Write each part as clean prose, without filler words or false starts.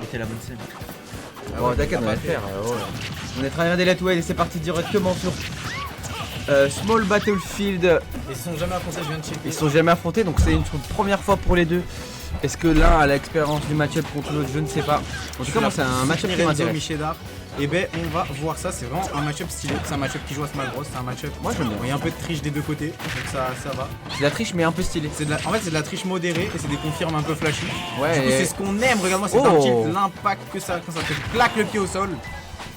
C'était la bonne scène. Bon, t'inquiète, on va le faire. On est tryhard des Let's Way et c'est parti directement sur Small Battlefield. Ils se sont jamais affrontés, je viens de checker. Ils se sont jamais affrontés, donc c'est une première fois pour les deux. Est-ce que l'un a l'expérience du match-up contre l'autre? Je ne sais pas. En tout cas, moi, c'est un match-up qui m'intéresse. Michedar. Et ben, on va voir ça. C'est vraiment un match-up stylé. C'est un match-up qui joue à Smash Bros. C'est un match-up. Moi, j'aime bien. Il y a un peu de triche des deux côtés, donc ça va. C'est de la triche, mais un peu stylé. En fait, c'est de la triche modérée et c'est des confirmes un peu flashy. Ouais. Du coup, c'est ce qu'on aime. Regarde-moi, c'est un tilt, l'impact que ça quand ça te plaque le pied au sol.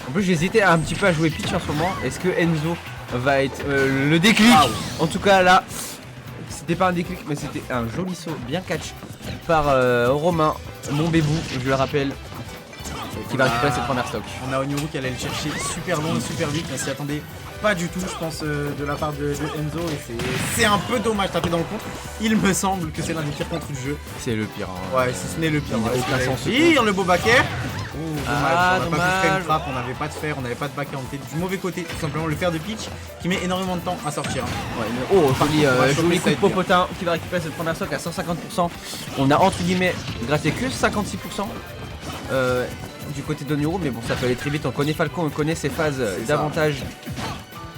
En plus, j'hésitais un petit peu à jouer Peach en ce moment. Est-ce que Enzo va être le déclic? En tout cas, là, c'était pas un déclic, mais c'était un joli saut bien catch par Romain, mon bébou, je le rappelle, qui va récupérer cette première stock. On a Onyuru qui allait le chercher super loin, super vite, mais s'y attendait pas du tout, je pense, de la part de Enzo. Et c'est un peu dommage taper dans le contre. Il me semble que c'est l'un des pires contre du jeu. C'est le pire. Hein. Ouais, si ce n'est le pire. Pire, le beau backer. Ah, on n'a pas pu faire une frappe, on n'avait pas de fer, on n'avait pas de backer, on était du mauvais côté, tout simplement le fer de Peach qui met énormément de temps à sortir. Ouais, joli coup de popotin qui va récupérer cette première stock à 150%. On a entre guillemets gratté que 56% du côté d'Onyuru, mais bon, ça peut aller très vite. On connaît Falco, on connaît ses phases d'avantage.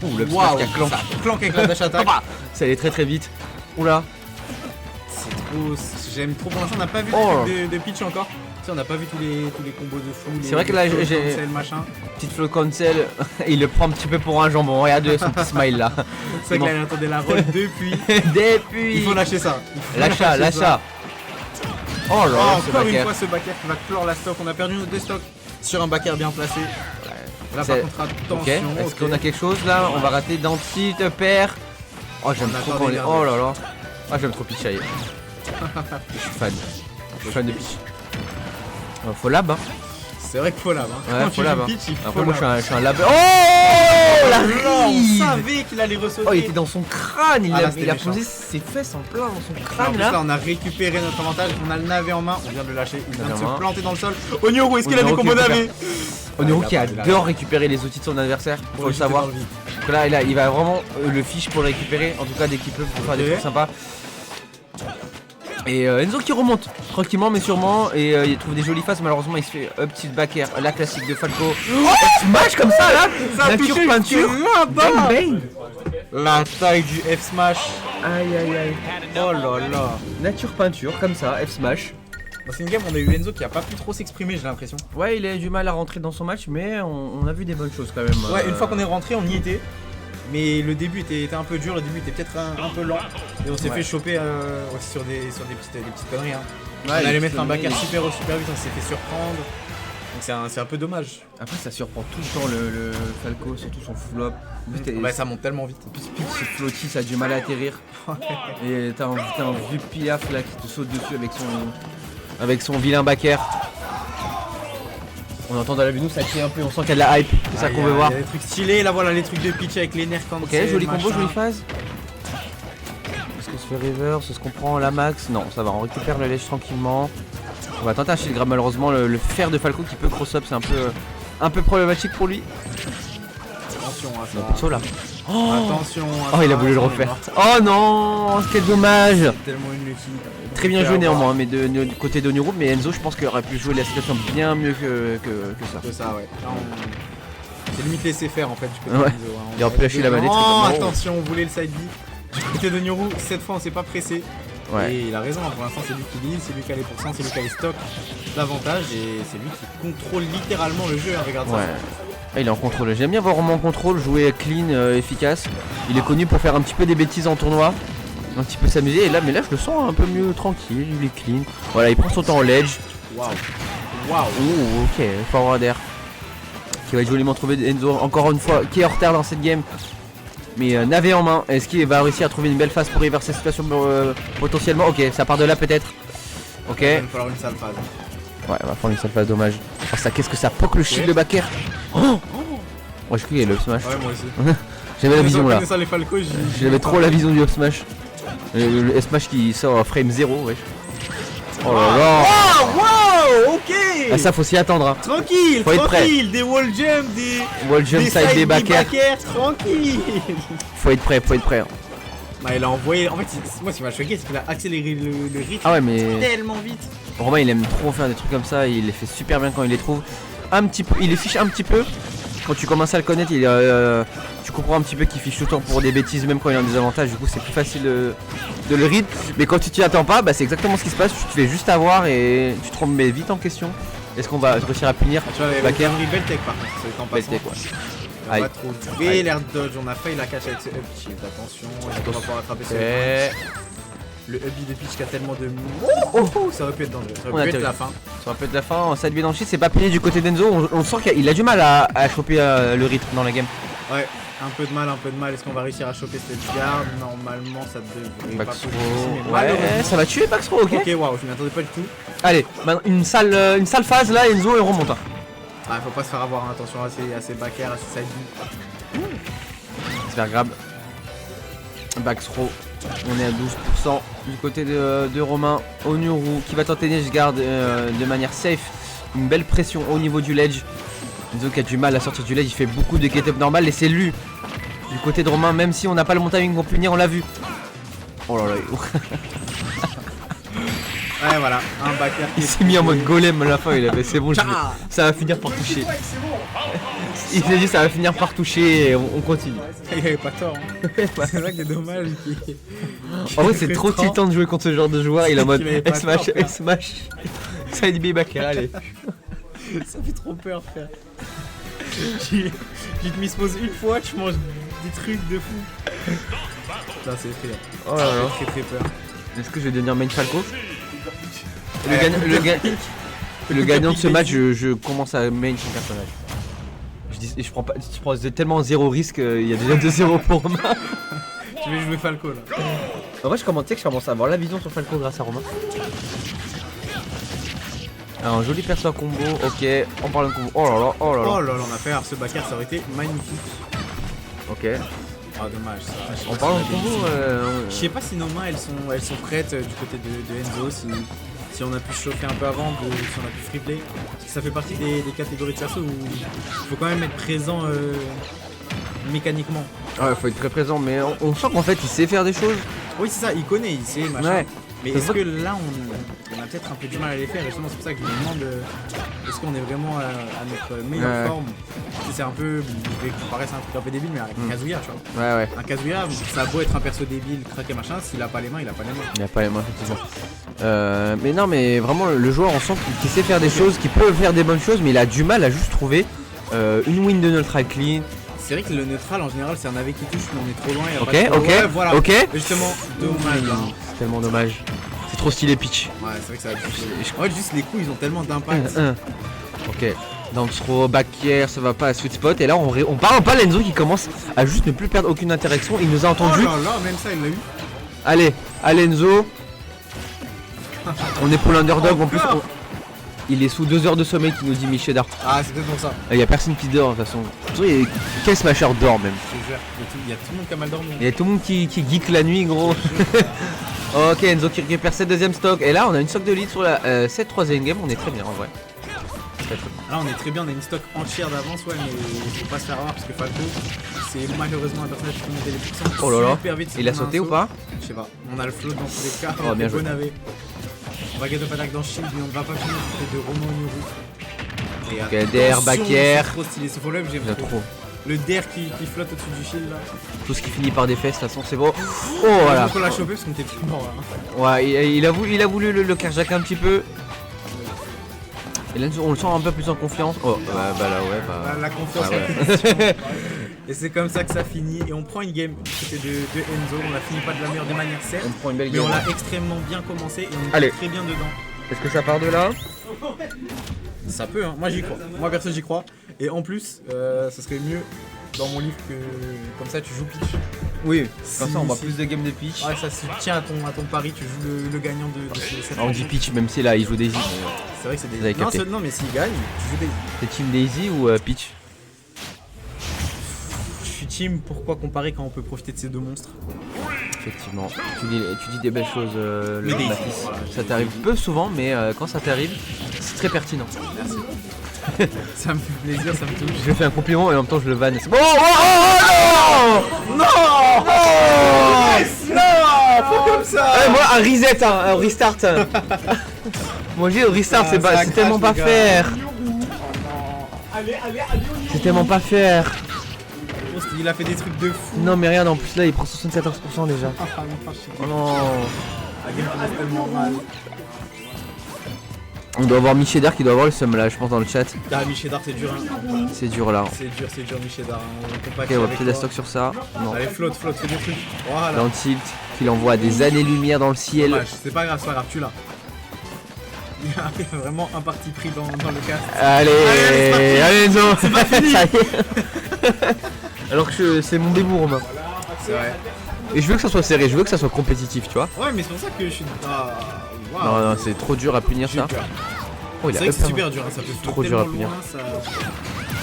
Ouh, le smash qui a clank avec la dash attack. Ça allait très très vite. Oula. C'est trop. J'aime trop. Pour l'instant, on n'a pas vu le truc de Peach encore. On n'a pas vu tous les combos de fou. C'est vrai que là j'ai petite flow cancel, il le prend un petit peu pour un jambon. Regardez son petit smile là. C'est vrai qu'il attendait la roll depuis. Depuis. Il faut lâcher ça. L'achat. Oh là là, encore une fois ce backer qui va clore la stock. On a perdu nos deux stocks sur un backer bien placé. Là par contre attention. Est-ce qu'on a quelque chose là? On va rater d'anti de paire. Oh j'aime trop quand les. Oh là là. Ah j'aime trop Peach. Je suis fan. Je suis fan de Peach. Faut lab hein. C'est vrai qu'il faut lab hein. Ouais, faut lab. Après moi je suis un lab. Oh la on savait qu'il allait ressauter. Oh il était dans son crâne. Il a posé ses fesses en plein dans son crâne là. On a récupéré notre avantage. On a le navet en main. On vient de le lâcher. Il vient de se planter dans le sol. Onyuru, est-ce qu'il a des combos navet? Onyuru qui adore récupérer les outils de son adversaire. Faut le savoir. Donc là il va vraiment le fiche pour le récupérer. En tout cas dès qu'il peut pour faire des trucs sympas. Et Enzo qui remonte tranquillement mais sûrement et il trouve des jolies faces. Malheureusement il se fait petite backer, la classique de Falco. F-smash comme ça là. Nature peinture. Bang bang. La taille du F-smash. Aïe. Oh là là. Nature peinture comme ça, F-smash. C'est une game où on a eu Enzo qui a pas pu trop s'exprimer, j'ai l'impression. Ouais il a eu du mal à rentrer dans son match mais on a vu des bonnes choses quand même. Ouais une fois qu'on est rentré on y était. Mais le début était un peu dur, le début était peut-être un peu lent. Et on s'est fait choper aussi sur des petites conneries. Hein. On allait mettre un backer super vite, on s'est fait surprendre. Donc c'est un peu dommage. Après ça surprend tout le temps le Falco, surtout son flop. Ouais ça monte tellement vite. En plus ce flotti ça a du mal à atterrir. Et t'as un vieux Pilaf là qui te saute dessus avec son vilain backer. On entend dans la vidéo, ça crie un peu, on sent qu'il y a de la hype, c'est ça qu'on veut voir. Il y a des trucs stylés, là voilà les trucs de Peach avec les nerfs quand ok, joli combo, jolie phase. Est-ce qu'on se fait reverse, est-ce qu'on prend la max? Non, ça va, on récupère le ledge tranquillement. On va tenter un shield grab, malheureusement le fer de Falco qui peut cross up, c'est un peu problématique pour lui. Attention à ça. Un peu de saut là. Attention à ça. Oh il a voulu le refaire. Oh non, quel dommage. Tellement une lucky. Très bien joué néanmoins, mais du côté d'Onyuru, mais Enzo je pense qu'il aurait pu jouer la situation bien mieux que ça. Que ça ouais. C'est limite laisser faire en fait du côté d'Enzo. Il aurait pu lâcher la manette. Oh attention, on voulait le side B. Du côté d'Onyuru, cette fois on s'est pas pressé. Ouais. Et il a raison, pour l'instant c'est lui qui lead, c'est lui qui a les pourcents, c'est lui qui a les stocks d'avantage et c'est lui qui contrôle littéralement le jeu, hein, regarde ça. Il est en contrôle, j'aime bien voir Romain en contrôle, jouer clean, efficace. Il est connu pour faire un petit peu des bêtises en tournoi, un petit peu s'amuser et là mais là je le sens un peu mieux tranquille, il est clean. Voilà il prend son temps en ledge. Waouh. Ouh ok, forward air. Qui va joliment trouver Enzo encore une fois qui est en retard dans cette game. Mais navet en main, est-ce qu'il va réussir à trouver une belle phase pour reverser cette situation potentiellement? Ok, ça part de là peut-être. Ok. Il va falloir une sale phase. Ouais, il va falloir une sale phase, dommage. Oh ça, qu'est-ce que ça poke le shield de backer. Oh ouais, je crois qu'il y a le up smash. Ouais, moi aussi. J'avais la vision là. J'avais trop la vision du up smash. Le up smash qui sort à frame 0, wesh. Oh là là. Wow, ok. Ah ça faut s'y attendre hein. Tranquille, faut être tranquille, prêt. Des wall jump, wall jump side des backers. Tranquille. Faut être prêt. Bah il a envoyé, en fait moi ce qui m'a choqué c'est qu'il a accéléré le rythme mais... tellement vite. Romain il aime trop faire des trucs comme ça, il les fait super bien quand il les trouve. Un petit peu, il les fiche un petit peu. Quand tu commences à le connaître, tu comprends un petit peu qu'il fiche tout le temps pour des bêtises, même quand il a des avantages. Du coup, c'est plus facile de le read. Mais quand tu t'y attends pas, bah, c'est exactement ce qui se passe. Tu te fais juste avoir et tu te remets vite en question. Est-ce qu'on va réussir à punir Tu vois, Baker? belle tech par contre, c'est en passant. Belle tech, ouais. On Aïe. va trouver l'air dodge, on a failli la cache avec ce up shield, attention, est-ce qu'on va pouvoir attraper ce le up de pitch qui a tellement de... Oh, ça aurait pu être dangereux, ça aurait pu être la fin. Ça aurait pu être la fin, ça devient dans le shit, c'est pas plié du côté d'Enzo, on sent qu'il a du mal à choper le rythme dans la game. Ouais, un peu de mal, est-ce qu'on va réussir à choper cette garde? Normalement ça devrait pas Baxro, possible, ouais, ça va tuer Baxro, ok. Ok, waouh, je m'y attendais pas du tout. Allez, maintenant une sale phase là, Enzo et on remonte. Ah, faut pas se faire avoir, hein. Attention à ses backers, à ses side B. Se faire grab. Baxro, on est à 12% du côté de Romain. Onuru qui va tenter Neige Guard de manière safe. Une belle pression au niveau du ledge. Enzo qui a du mal à sortir du ledge, il fait beaucoup de get-up normal et c'est lui du côté de Romain, même si on n'a pas le bon timing pour punir, on l'a vu. Oh là là. Ouais, voilà, un backer. Il s'est mis en mode golem à la fin, il avait c'est bon, ça va finir par toucher. Il s'est dit ça va finir par toucher et on continue. Il avait pas tort. Hein. C'est ça qui est dommage. En vrai c'est trop tiltant de jouer contre ce genre de joueur, il est en mode smash, smash. Side B backer, allez. Ça fait trop peur frère. Tu te misposes une fois, tu manges des trucs de fou. Putain c'est effrayant. Oh là là. Très peur. Est-ce que je vais devenir main Falco? Le gagnant de ce match, je commence à main son personnage. Je prends tellement zéro risque, il y a déjà 2-0 pour Romain. Tu veux jouer Falco là? En vrai, je commence à avoir la vision sur Falco grâce à Romain. Alors, un joli perso à combo, ok, on parle de combo. Oh là là, oh là là. Oh là là, on a fait ce backer, ça aurait été magnifique. Ok. Ah dommage ça. On parle de combo. Je sais pas si nos mains elles sont prêtes du côté de Enzo, si on a pu chauffer un peu avant, si on a pu free play. Parce que ça fait partie des catégories de perso où il faut quand même être présent mécaniquement. Ouais, faut être très présent, mais on sent qu'en fait il sait faire des choses. Oui c'est ça, il connaît, il sait, machin. Ouais. Mais est-ce que là on a peut-être un peu du mal à les faire, et justement c'est pour ça que je me demande est-ce qu'on est vraiment à notre meilleure forme. C'est un peu, je vais comparer ça à un truc un peu débile, mais avec un Kazuya tu vois. Ouais. Un Kazuya, ça a beau être un perso débile, craqué machin, s'il a pas les mains, il a pas les mains. Il a pas les mains effectivement. Mais non, mais vraiment le joueur on sent qu'il sait faire des choses, qu'il peut faire des bonnes choses, mais il a du mal à juste trouver une win de neutral clean. C'est vrai que le neutral en général c'est un AV qui touche, mais on est trop loin. Ok. Justement, dommage. C'est tellement dommage. C'est trop stylé pitch. Ouais, c'est vrai que ça va toucher. En fait, juste les coups ils ont tellement d'impact. Ok. Down throw, back air, ça va pas à sweet spot. Et là on parle pas Lenzo qui commence à juste ne plus perdre aucune interaction. Il nous a entendu. Oh là là, même ça il l'a eu. Allez, Enzo. On est pour l'underdog en plus. Il est sous 2 heures de sommeil qui nous dit Michel. Ah c'est peut-être pour ça. Il y a personne qui dort de toute façon. Quel smasher dort même? Il y a tout le monde qui a mal dormi. Il y a tout le monde qui geek la nuit gros. Ok, Enzo qui récupère cette deuxième stock. Et là on a une stock de lead sur cette troisième game, on est très bien en vrai. Là on est très bien, on a une stock entière d'avance, ouais, mais faut pas se faire avoir parce que Falco c'est malheureusement un personnage qui peut monter les puissances. Oh là là, super vite. il a sauté ou pas? Je sais pas, on a le float dans tous les cas. Oh bien joué. On va get up attack dans Shield, mais on ne va pas finir de Romain Onuru. Ok, DR, back air. C'est trop stylé, ce follow-up j'aime trop. Le DR qui flotte au-dessus du shield là. Tout ce qui finit par des fesses, de toute façon c'est bon. Oh voilà. On l'a chopé parce qu'on était plus mort là. Ouais, il a voulu le carjack un petit peu. Et là on le sent un peu plus en confiance. Oh bah là ouais bah. La confiance Et c'est comme ça que ça finit. Et on prend une game du côté de Enzo. On la finit pas de la meilleure des manières certes. On prend une belle game. Mais on l'a extrêmement bien commencé et on est très bien dedans. Est-ce que ça part de là? Ça peut hein, moi j'y crois. Moi perso j'y crois. Et en plus, ça serait mieux dans mon livre que comme ça tu joues pitch. Oui, comme ça on voit plus de games de pitch. Ouais, ça se tient à ton pari, tu joues le gagnant de cette on dit pitch même si là il joue Daisy. C'est vrai que c'est Daisy. Non mais s'il gagne, tu joues Daisy. T'es team Daisy ou pitch? Je suis team, pourquoi comparer quand on peut profiter de ces deux monstres? Effectivement, tu dis des belles choses le Daisy. Voilà, ça t'arrive peu souvent mais quand ça t'arrive, c'est très pertinent. Merci. Ça me fait plaisir, ça me touche. Je fais un compliment et en même temps je le vanne. Oh non non non, pas comme ça. Moi un reset, un restart. Moi j'ai restart, Ah, c'est ça tellement pas crache, les gars. faire. C'est tellement pas faire. Il a fait des trucs de fou. Non mais regarde, en plus là il prend 74% déjà. Ah, non, Oh non. la game commence tellement mal. On doit avoir Michedar qui doit avoir le seum là, je pense dans le chat. Ah, Michedar, c'est dur. Hein. C'est dur là. C'est dur, Michedar. On Ok, compatit on va avec peut-être la toi. stock sur ça. Non. Allez, flotte, fais du truc. Voilà. Dans le tilt, qu'il envoie des années-lumière dans le ciel. Dommage, c'est pas grave, tu l'as. Il y a vraiment un parti pris dans le casque. Allez, allez Enzo. C'est pas fini. Ça y est. Alors que c'est mon débourbe. C'est vrai. Et je veux que ça soit serré, je veux que ça soit compétitif, tu vois. Ouais, mais c'est pour ça que je suis. Ah, waouh. Non, non, c'est trop dur à punir ça. Super. Oh, il C'est a vrai que c'est up, super dur, hein, ça peut se Trop faire dur à tellement punir. loin, ça...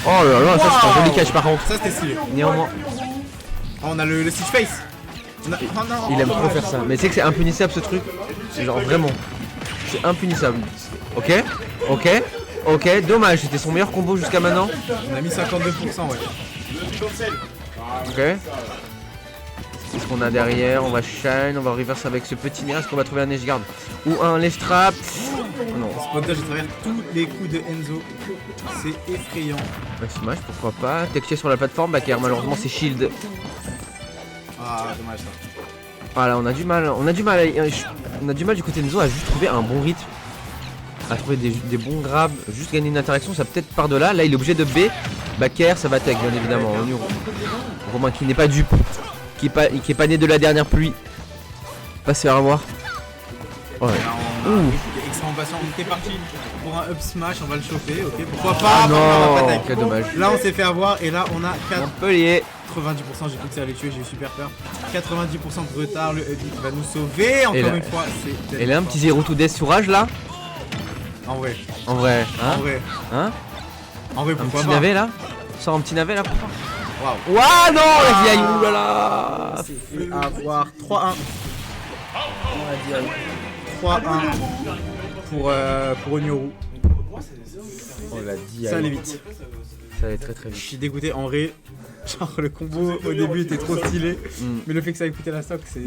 Oh là là, ça c'est un joli Wow. catch par contre. Ça c'était stylé. Néanmoins, Ah, on a le Stitch Face. Oh non, il aime trop dommage. faire ça. Mais tu sais que c'est impunissable ce truc. Genre vraiment. C'est imppunissable. Ok, ok, ok. Dommage, c'était son meilleur combo jusqu'à maintenant. On a mis 52%, ouais. Ok. Qu'est-ce qu'on a derrière? On va shine, on va reverse avec ce petit nair. Est-ce qu'on va trouver un edge guard ou un left trap? Non. Ce spot là, je travers tous les coups de Enzo. C'est effrayant. Un smash, pourquoi pas. Texture sur la plateforme, backer. Malheureusement, c'est shield. Ah, dommage ça. Voilà, on a du mal. On a du mal du côté de Enzo à juste trouver un bon rythme. À trouver des bons grabs. Juste gagner une interaction, ça peut-être par de là. Là, il est obligé de B. Backer, ça va tech, bien évidemment. Romain qui n'est pas dupe. Qui est pas né de la dernière pluie. Pas se faire avoir. Ouais. Là, on est extrêmement patient. On était parti pour un up smash, on va le choper, ok. Pourquoi pas? Ah Après, on va pas non, tech. quel dommage. Là, on s'est fait avoir et là, on a 90%. Montpellier. J'ai cru que ça allait tuer, j'ai eu super peur. 90% de retard, le Eddie va nous sauver. Encore là- une fois, c'est. Et là, un petit 0 to death sur rage là. En vrai, En vrai. en Hein, vrai, hein. en vrai, Un pourquoi petit pas? navet là. Sors un petit navet là. Waouh. Ouah non, la vieille. Oulala. On s'est fait avoir 3-1. 3-1 pour Onyoru. On l'a dit. Ça allait vite. Ça allait très très Je vite. suis dégoûté en vrai. Genre le combo au début était trop stylé. Mm. Mais le fait que ça ait coûté la stock, c'est.